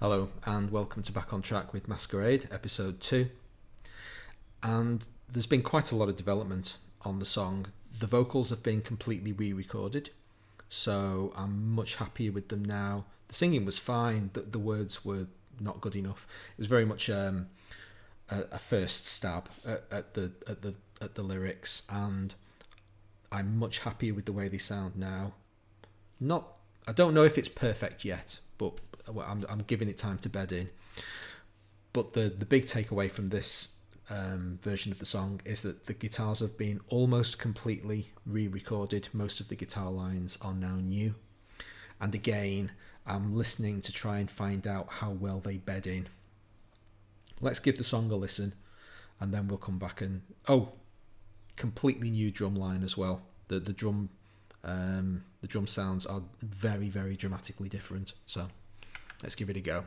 Hello and welcome to Back on Track with Masquerade, Ep.02. And there's been quite a lot of development on the song. The vocals have been completely re-recorded, so I'm much happier with them now. The singing was fine, the words were not good enough. It was very much a first stab at the lyrics, and I'm much happier with the way they sound now. I don't know if it's perfect yet, but I'm giving it time to bed in. But the big takeaway from this version of the song is that the guitars have been almost completely re-recorded. Most of the guitar lines are now new. And again, I'm listening to try and find out how well they bed in. Let's give the song a listen, and then we'll come back and... Oh, completely new drum line as well. The drum sounds are very, very dramatically different. So let's give it a go.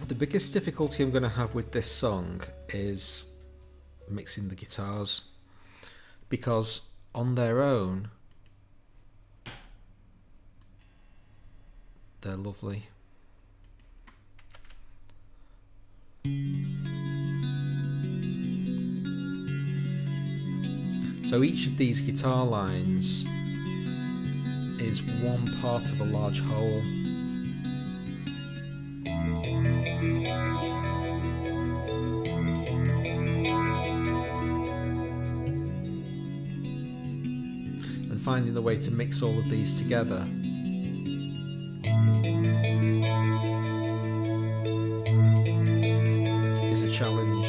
The biggest difficulty I'm going to have with this song is mixing the guitars, because on their own They're lovely. So each of these guitar lines is one part of a large whole. And finding the way to mix all of these together is a challenge.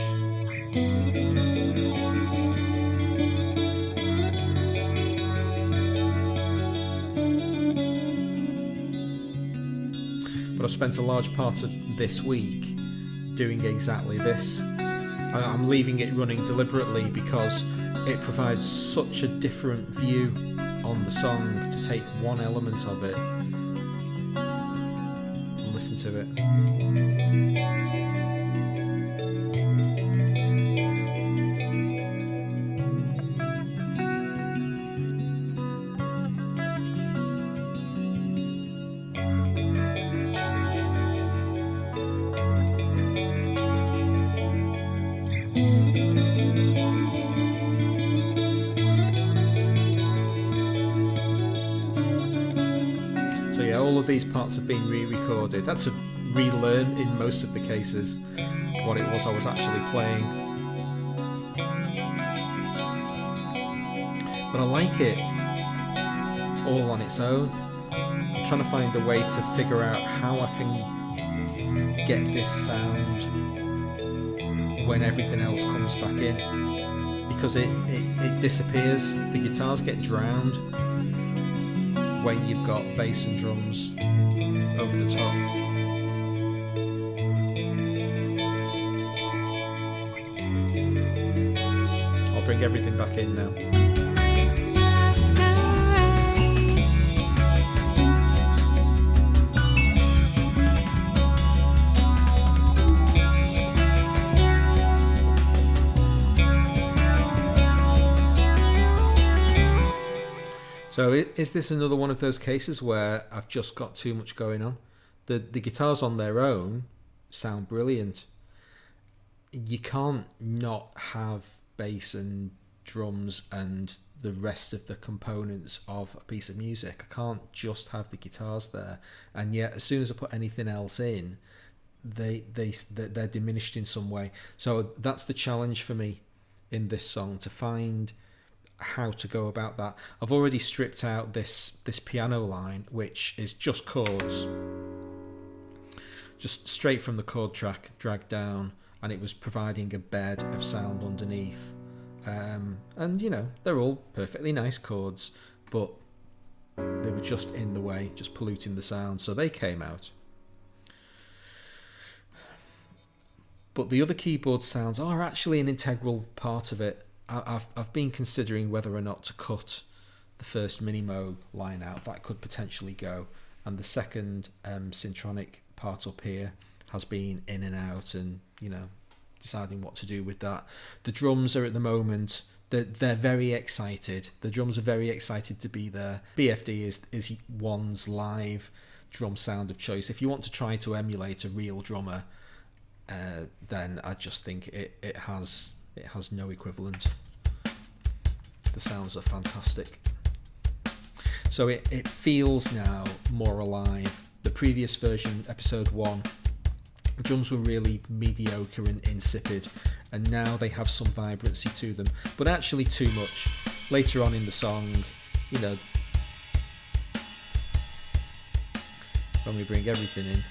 But I've spent a large part of this week doing exactly this. I'm leaving it running deliberately because it provides such a different view on the song to take one element of it and listen to it. So yeah, all of these parts have been re-recorded. That's a relearn in most of the cases what it was I was actually playing. But I like it all on its own. I'm trying to find a way to figure out how I can get this sound when everything else comes back in, because it disappears. The guitars get drowned when you've got bass and drums over the top. I'll bring everything back in now. So is this another one of those cases where I've just got too much going on? The guitars on their own sound brilliant. You can't not have bass and drums and the rest of the components of a piece of music. I can't just have the guitars there. And yet, as soon as I put anything else in, they're diminished in some way. So that's the challenge for me in this song, to find how to go about that. I've already stripped out this piano line, which is just chords, just straight from the chord track dragged down, and it was providing a bed of sound underneath. And you know, they're all perfectly nice chords, but they were just in the way, just polluting the sound, so they came out. But the other keyboard sounds are actually an integral part of it. I've been considering whether or not to cut the first Minimo line out. That could potentially go, and the second Syntronic part up here has been in and out, and you know, deciding what to do with that. The drums are at the moment, they're very excited. The drums are very excited to be there. BFD is one's live drum sound of choice. If you want to try to emulate a real drummer, then I just think it has no equivalent. The sounds are fantastic. So it feels now more alive. The previous version, episode 1, the drums were really mediocre and insipid, and now they have some vibrancy to them, but actually too much. Later on in the song, you know, when we bring everything in,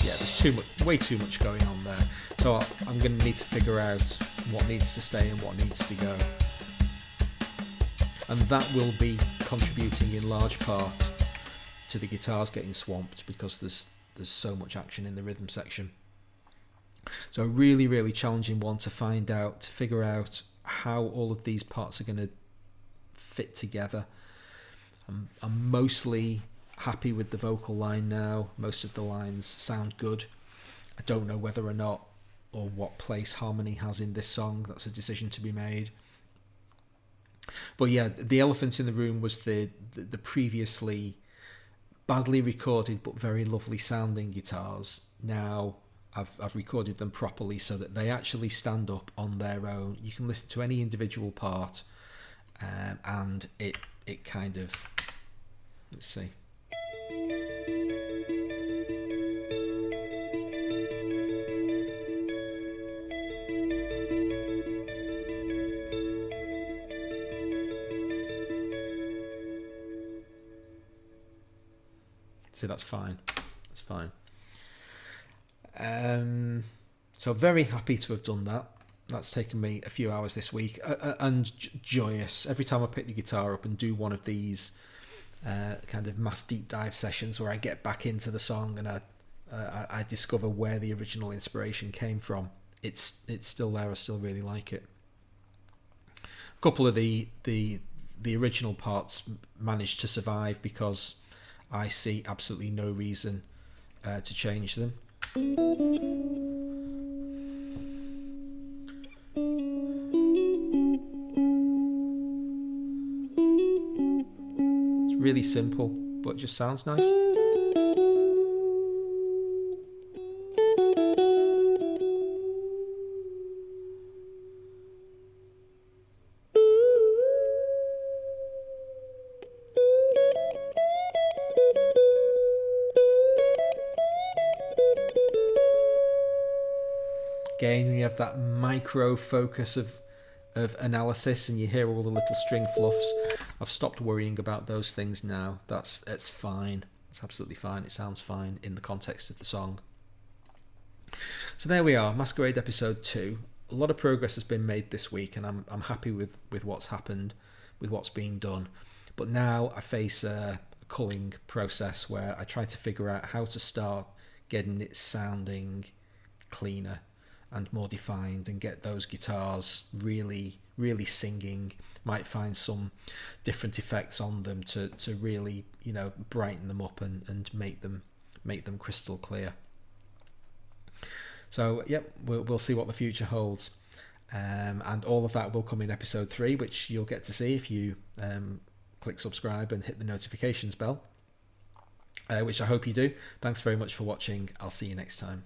yeah, there's too much, way too much going on there. So I'm going to need to figure out what needs to stay and what needs to go. And that will be contributing in large part to the guitars getting swamped, because there's so much action in the rhythm section. So a really, really challenging one to figure out how all of these parts are going to fit together. I'm mostly happy with the vocal line now. Most of the lines sound good. I don't know whether or not, or what place harmony has in this song. That's a decision to be made. But yeah, the elephant in the room was the previously badly recorded but very lovely sounding guitars. Now I've recorded them properly so that they actually stand up on their own. You can listen to any individual part, and it kind of, let's see. So that's fine. That's fine. So very happy to have done that. That's taken me a few hours this week, and joyous every time I pick the guitar up and do one of these kind of mass deep dive sessions where I get back into the song and I discover where the original inspiration came from. It's still there. I still really like it. A couple of the original parts managed to survive because I see absolutely no reason to change them. It's really simple, but it just sounds nice. Again, you have that micro focus of analysis, and you hear all the little string fluffs. I've stopped worrying about those things now. It's fine. It's absolutely fine. It sounds fine in the context of the song. So there we are, Masquerade episode 2. A lot of progress has been made this week, and I'm happy with what's happened, with what's being done. But now I face a culling process where I try to figure out how to start getting it sounding cleaner and more defined, and get those guitars really singing. Might find some different effects on them to really, brighten them up and make them crystal clear. So yep, we'll see what the future holds, and all of that will come in episode 3, which you'll get to see if you click subscribe and hit the notifications bell, which I hope you do. Thanks very much for watching. I'll see you next time.